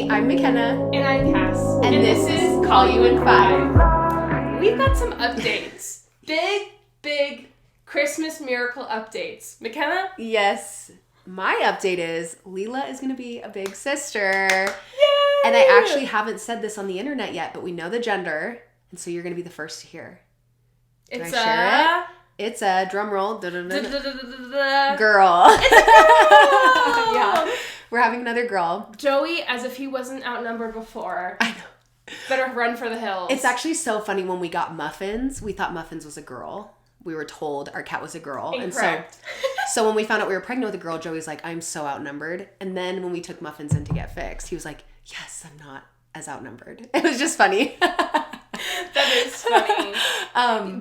Hey, I'm McKenna. And I'm Cass. And this is Call You in 5. We've got some updates. Big Christmas miracle updates. McKenna? Yes. My update is Leela is going to be a big sister. Yay! And I actually haven't said this on the internet yet, but we know the gender. And so you're going to be the first to hear. Can I share it? It's a drum roll. Girl. It's a girl. Yeah. We're having another girl. Joey, as if he wasn't outnumbered before. I know. Better run for the hills. It's actually so funny when we got Muffins. We thought Muffins was a girl. We were told our cat was a girl. Incorrect. And so when we found out we were pregnant with a girl, Joey's like, I'm so outnumbered. And then when we took Muffins in to get fixed, he was like, yes, I'm not as outnumbered. It was just funny. That is funny.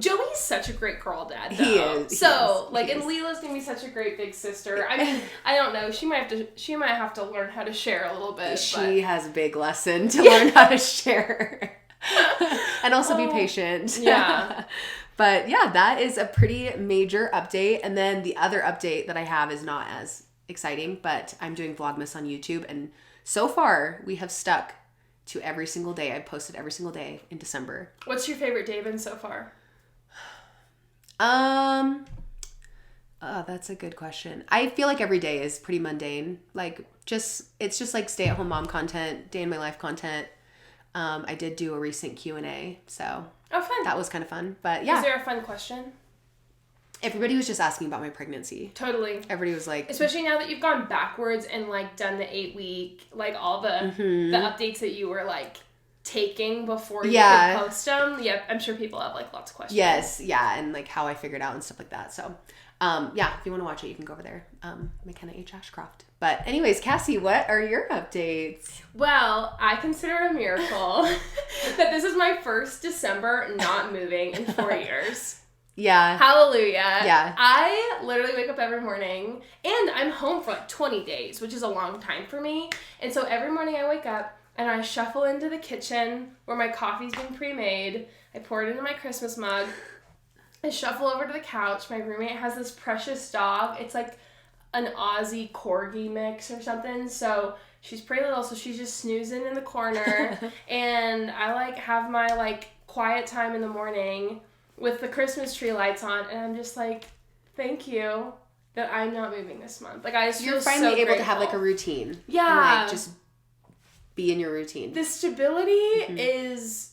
Joey's such a great girl dad, though. He is. And Leela's gonna be such a great big sister. I mean, I don't know. She might have to learn how to share a little bit. She has a big lesson to learn how to share. And also be patient. Yeah. But yeah, that is a pretty major update. And then the other update that I have is not as exciting, but I'm doing Vlogmas on YouTube. And so far, we have stuck to every single day. I've posted every single day in December. What's your favorite day been so far? That's a good question. I feel like every day is pretty mundane. It's just like stay-at-home mom content, day in my life content. I did do a recent Q&A, so fun. That was kind of fun. But yeah. Is there a fun question? Everybody was just asking about my pregnancy. Totally. Everybody was like... Especially now that you've gone backwards and, done the 8-week, all the updates that you were, taking before you could post them. Yep, I'm sure people have, lots of questions. Yes, yeah, and, how I figured out and stuff like that. So, yeah, if you want to watch it, you can go over there. McKenna H. Ashcroft. But anyways, Cassie, what are your updates? Well, I consider it a miracle that this is my first December not moving in 4 years. Yeah. Hallelujah. Yeah. I literally wake up every morning and I'm home for 20 days, which is a long time for me. And so every morning I wake up and I shuffle into the kitchen where my coffee's been pre-made. I pour it into my Christmas mug. I shuffle over to the couch. My roommate has this precious dog. It's like an Aussie Corgi mix or something. So she's pretty little, so she's just snoozing in the corner. And I have my quiet time in the morning with the Christmas tree lights on, and I'm just thank you that I'm not moving this month. I just You're feel finally so able grateful. to have a routine. Yeah. And just be in your routine. The stability is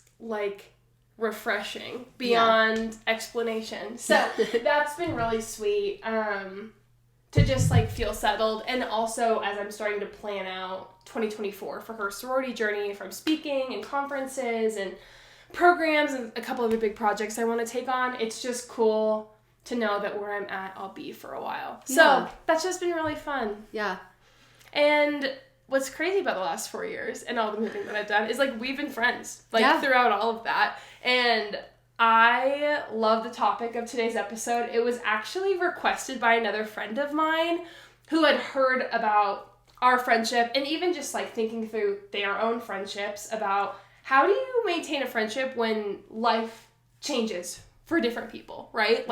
refreshing beyond explanation. So that's been really sweet. To just feel settled, and also as I'm starting to plan out 2024 for her sorority journey from speaking and conferences and programs and a couple of the big projects I want to take on, it's just cool to know that where I'm at, I'll be for a while. So that's just been really fun. Yeah. And what's crazy about the last 4 years and all the moving that I've done is we've been friends throughout all of that. And I love the topic of today's episode. It was actually requested by another friend of mine who had heard about our friendship and even just thinking through their own friendships about how do you maintain a friendship when life changes for different people, right?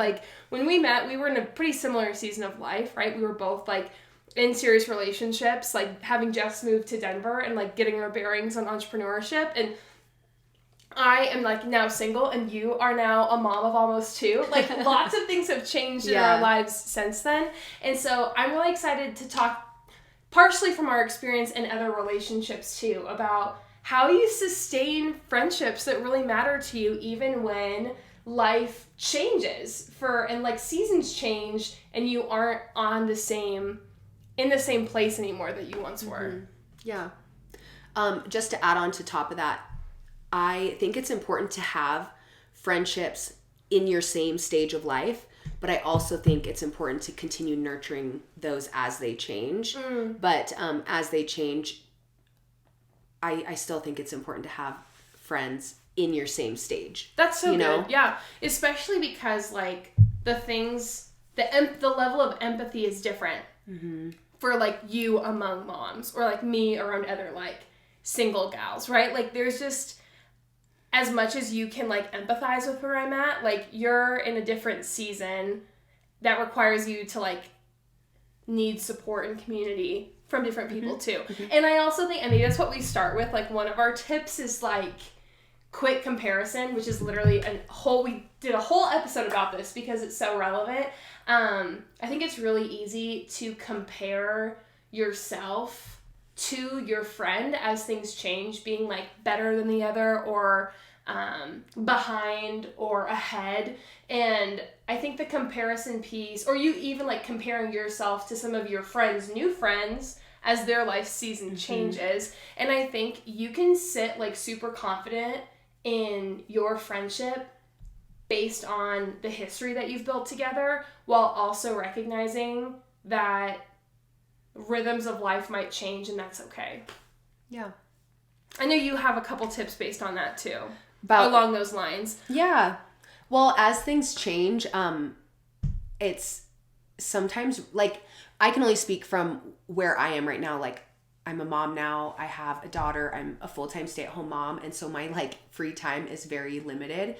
When we met, we were in a pretty similar season of life, right? We were both in serious relationships, having just moved to Denver and getting our bearings on entrepreneurship. And I am now single, and you are now a mom of almost 2. Lots of things have changed in our lives since then. And so I'm really excited to talk partially from our experience and other relationships too about how you sustain friendships that really matter to you even when life changes and seasons change and you aren't in the same place anymore that you once were. Yeah. Just to add on to top of that, I think it's important to have friendships in your same stage of life, but I also think it's important to continue nurturing those as they change. But as they change, I still think it's important to have friends in your same stage. That's so good. Yeah. Especially because the level of empathy is different for you among moms or me around other single gals, right? There's just as much as you can empathize with where I'm at, you're in a different season that requires you to need support and community from different people too. And I also think, I mean, that's what we start with. Like, one of our tips is like quick comparison, which is literally we did a whole episode about this because it's so relevant. I think it's really easy to compare yourself to your friend as things change, being like better than the other, or behind or ahead. And I think the comparison piece, or you even like comparing yourself to some of your friends' new friends as their life season changes. And I think you can sit like super confident in your friendship based on the history that you've built together, while also recognizing that rhythms of life might change, and that's okay. Yeah. I know you have a couple tips based on that too, along those lines. Yeah. Well, as things change, it's sometimes, like, I can only speak from where I am right now. Like, I'm a mom now. I have a daughter. I'm a full-time stay-at-home mom. And so my, like, free time is very limited,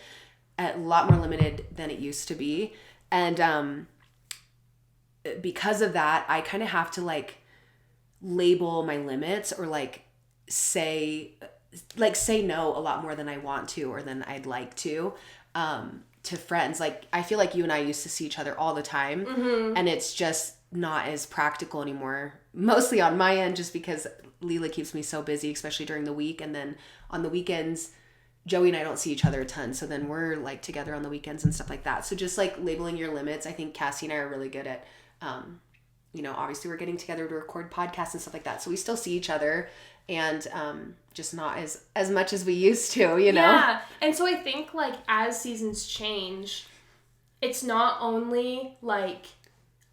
a lot more limited than it used to be. And because of that, I kind of have to, like, label my limits, or, like, say no a lot more than I want to, or than I'd like to friends. Like, I feel like you and I used to see each other all the time, and it's just not as practical anymore, mostly on my end, just because Leela keeps me so busy, especially during the week. And then on the weekends, Joey and I don't see each other a ton, so then we're like together on the weekends and stuff like that. So just like labeling your limits, I think Cassie and I are really good at, obviously we're getting together to record podcasts and stuff like that, so we still see each other, and just not as much as we used to, Yeah. And so I think, like, as seasons change, it's not only like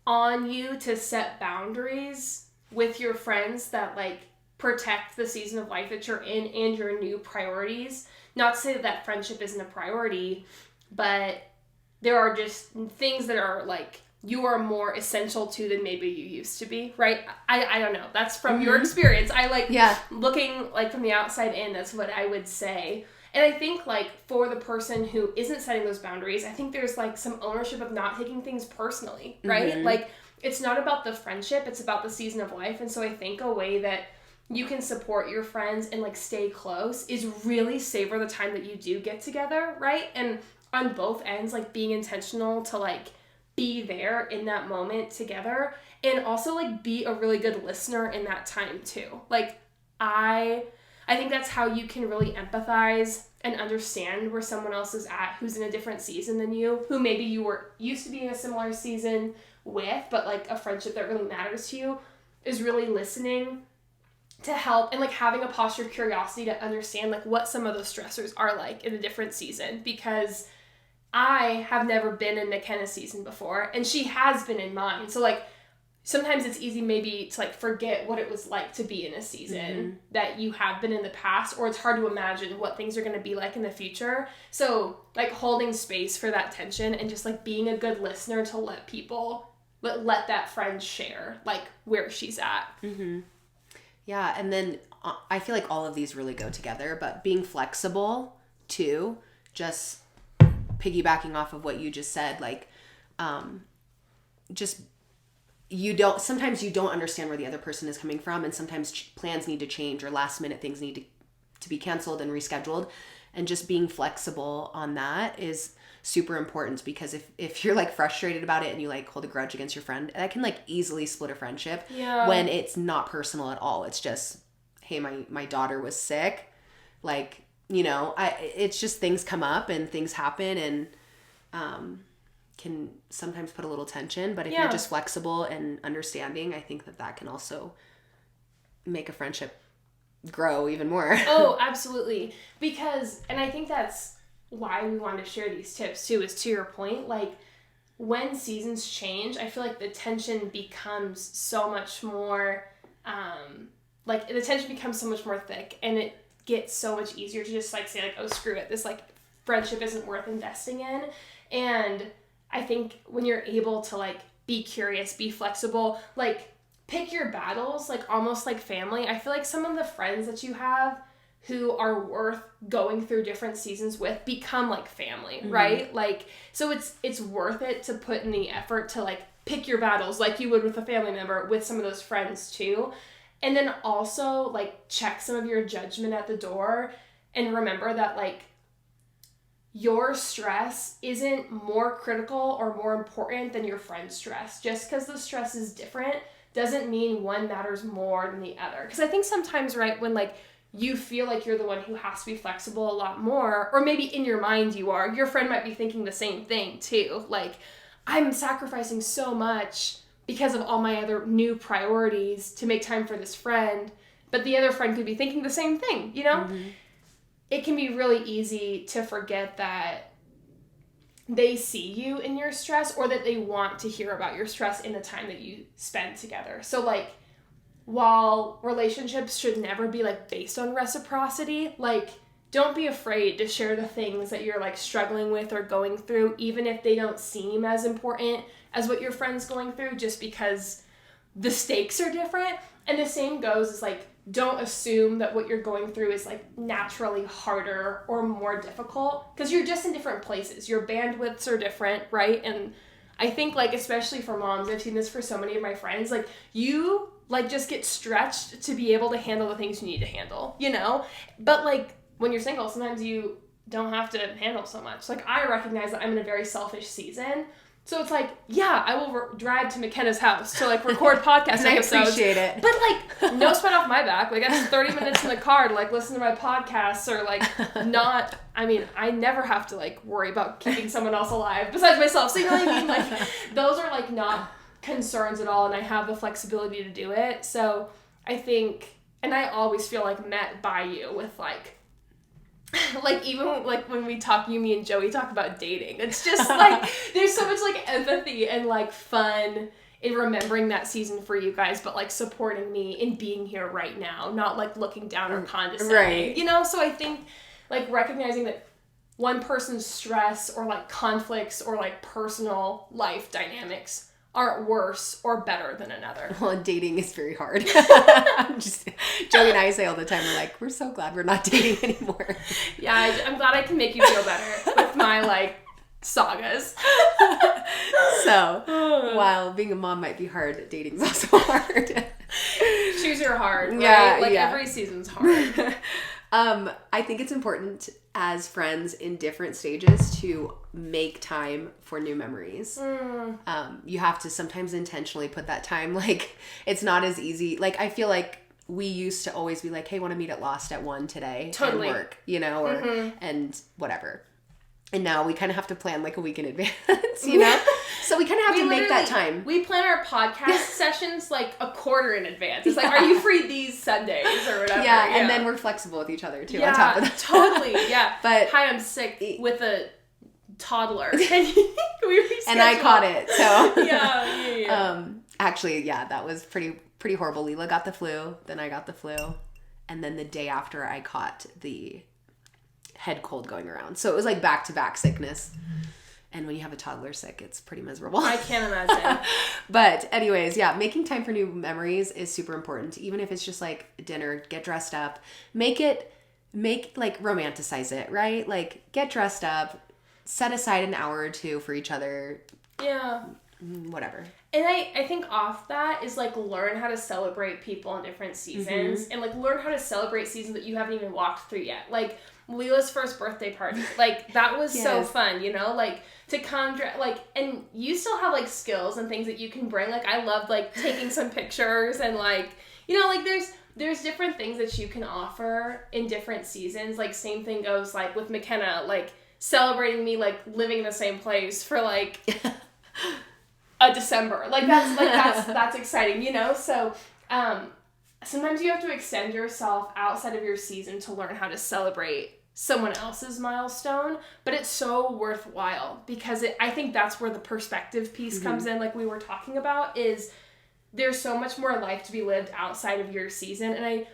on you to set boundaries with your friends that like protect the season of life that you're in and your new priorities. Not to say that friendship isn't a priority, but there are just things that are like you are more essential to than maybe you used to be, right? I don't know. That's from your experience. I like looking like from the outside in, that's what I would say. And I think like for the person who isn't setting those boundaries, I think there's like some ownership of not taking things personally, right? Like, it's not about the friendship, it's about the season of life. And so I think a way that you can support your friends and like stay close is really savor the time that you do get together, right? And on both ends, like being intentional to like be there in that moment together, and also like be a really good listener in that time too. Like, I think that's how you can really empathize and understand where someone else is at who's in a different season than you, who maybe you were used to be in a similar season with, but like a friendship that really matters to you, is really listening to help and like having a posture of curiosity to understand like what some of those stressors are like in a different season. Because I have never been in McKenna's season before, and she has been in mine. So like sometimes it's easy maybe to like forget what it was like to be in a season that you have been in the past, or it's hard to imagine what things are going to be like in the future. So like holding space for that tension and just like being a good listener to let that friend share like where she's at. Yeah. And then I feel like all of these really go together, but being flexible too, just piggybacking off of what you just said, like, sometimes you don't understand where the other person is coming from, and sometimes plans need to change, or last minute things need to be canceled and rescheduled, and just being flexible on that is super important. Because if you're like frustrated about it and you like hold a grudge against your friend, that can like easily split a friendship when it's not personal at all. It's just, hey, my daughter was sick, like, it's just things come up and things happen, and can sometimes put a little tension. But if you're just flexible and understanding, I think that can also make a friendship grow even more. Oh, absolutely. Because, and I think that's why we want to share these tips too, is to your point, like when seasons change, I feel like the tension becomes so much more, thick, and it gets so much easier to just like say like, oh, screw it, this like friendship isn't worth investing in. And I think when you're able to like be curious, be flexible, like pick your battles, like almost like family. I feel like some of the friends that you have who are worth going through different seasons with become like family, right? Like, so it's worth it to put in the effort to like pick your battles like you would with a family member, with some of those friends too. And then also, like, check some of your judgment at the door and remember that, like, your stress isn't more critical or more important than your friend's stress. Just because the stress is different doesn't mean one matters more than the other. Because I think sometimes, right, when, like, you feel like you're the one who has to be flexible a lot more, or maybe in your mind you are, your friend might be thinking the same thing too. Like, I'm sacrificing so much because of all my other new priorities to make time for this friend, but the other friend could be thinking the same thing, you know? Mm-hmm. It can be really easy to forget that they see you in your stress, or that they want to hear about your stress in the time that you spend together. So, like, while relationships should never be, like, based on reciprocity, like, don't be afraid to share the things that you're, like, struggling with or going through, even if they don't seem as important as what your friend's going through, just because the stakes are different. And the same goes as, like, don't assume that what you're going through is, like, naturally harder or more difficult, because you're just in different places. Your bandwidths are different, right? And I think, like, especially for moms, I've seen this for so many of my friends, like, you, like, just get stretched to be able to handle the things you need to handle, you know? But, like, when you're single, sometimes you don't have to handle so much. Like, I recognize that I'm in a very selfish season. So it's like, yeah, I will drive to McKenna's house to, like, record podcast episodes. I appreciate it. But, like, no sweat off my back. Like, that's 30 minutes in the car to, like, listen to my podcasts, or, like, not, I mean, I never have to, like, worry about keeping someone else alive besides myself. So, you know what I mean? Like, those are, like, not concerns at all, and I have the flexibility to do it. So I think, and I always feel, like, met by you with, like, even, like, when we talk, you, me, and Joey talk about dating, it's just, like, there's so much, like, empathy and, like, fun in remembering that season for you guys, but, like, supporting me in being here right now, not, like, looking down or condescending, right? You know? So I think, like, recognizing that one person's stress or, like, conflicts or, like, personal life dynamics aren't worse or better than another. Well, dating is very hard. Joey and I say all the time, we're like, we're so glad we're not dating anymore. Yeah, I'm glad I can make you feel better with my, like, sagas. So, while being a mom might be hard, dating's also hard. Choose your hard, right? Yeah, like, every season's hard. I think it's important as friends in different stages to make time for new memories. You have to sometimes intentionally put that time, like, it's not as easy. Like, I feel like we used to always be like, hey, want to meet at Lost at 1 today? Totally. And work, you know, or, and whatever. And now we kind of have to plan, like, a week in advance, you know? So we kind of have to make that time. We plan our podcast sessions, like, a quarter in advance. It's like, are you free these Sundays or whatever? Yeah, and then we're flexible with each other, too, on top of that. Totally, yeah. But hi, I'm sick with a toddler. Can we reschedule? And I caught it, so. Yeah. Actually, yeah, that was pretty horrible. Leela got the flu, then I got the flu, and then the day after I caught the head cold going around. So it was like back-to-back sickness. And when you have a toddler sick, it's pretty miserable. I can't imagine. But anyways, yeah, making time for new memories is super important. Even if it's just like dinner, get dressed up, like romanticize it, right? Like, get dressed up, set aside an hour or two for each other. Yeah. Whatever. And I think off that is, like, learn how to celebrate people in different seasons. Mm-hmm. And, like, learn how to celebrate seasons that you haven't even walked through yet. Like, Leela's first birthday party. Like, that was so fun, you know? Like, to come, like, and you still have, like, skills and things that you can bring. Like, I loved, like, taking some pictures and, like, you know, like, there's different things that you can offer in different seasons. Like, same thing goes, like, with McKenna, like, celebrating me, like, living in the same place for, like, a December. Like, that's exciting, you know? So, sometimes you have to extend yourself outside of your season to learn how to celebrate someone else's milestone, but it's so worthwhile because I think that's where the perspective piece comes in, like we were talking about, is there's so much more life to be lived outside of your season. And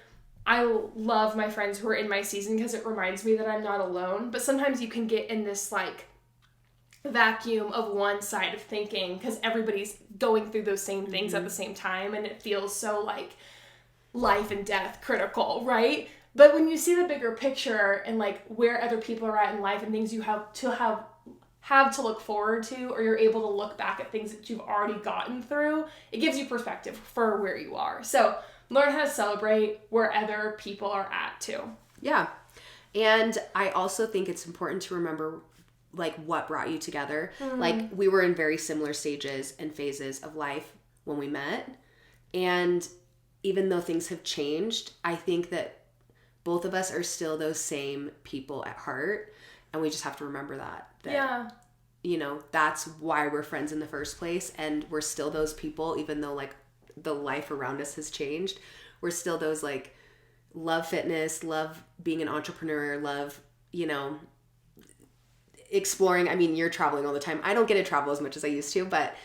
I love my friends who are in my season because it reminds me that I'm not alone, but sometimes you can get in this, like, vacuum of one side of thinking because everybody's going through those same things at the same time, and it feels so, like, life and death critical, right? But when you see the bigger picture and, like, where other people are at in life and things you have to have have to look forward to, or you're able to look back at things that you've already gotten through, it gives you perspective for where you are. So learn how to celebrate where other people are at too. Yeah. And I also think it's important to remember like what brought you together. Like we were in very similar stages and phases of life when we met. And even though things have changed, I think that both of us are still those same people at heart. And we just have to remember that. Yeah. You know, that's why we're friends in the first place. And we're still those people, even though like the life around us has changed. We're still those like love fitness, love being an entrepreneur, love, you know, exploring. I mean, you're traveling all the time. I don't get to travel as much as I used to, but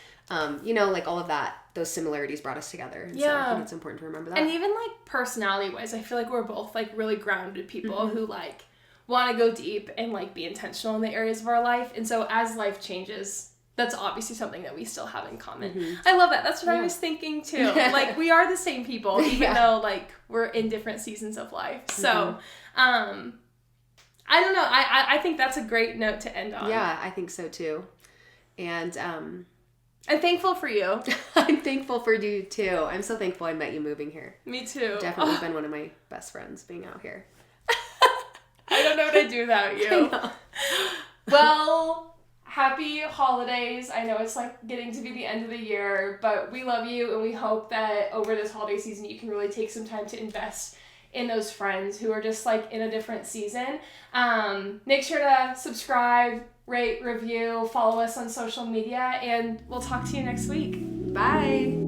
you know, like all of that, those similarities brought us together. And so I think it's important to remember that. And even like personality wise, I feel like we're both like really grounded people who like want to go deep and like be intentional in the areas of our life. And so as life changes, that's obviously something that we still have in common. I love that. That's what I was thinking too. Like we are the same people, even though like we're in different seasons of life. So, I don't know. I think that's a great note to end on. Yeah, I think so too. And I'm thankful for you. I'm thankful for you too. I'm so thankful I met you moving here. Me too. Definitely been one of my best friends being out here. I don't know what I'd do without you. Well, happy holidays. I know it's like getting to be the end of the year, but we love you and we hope that over this holiday season you can really take some time to invest in those friends who are just like in a different season. Make sure to subscribe, rate, review, follow us on social media, and we'll talk to you next week. Bye.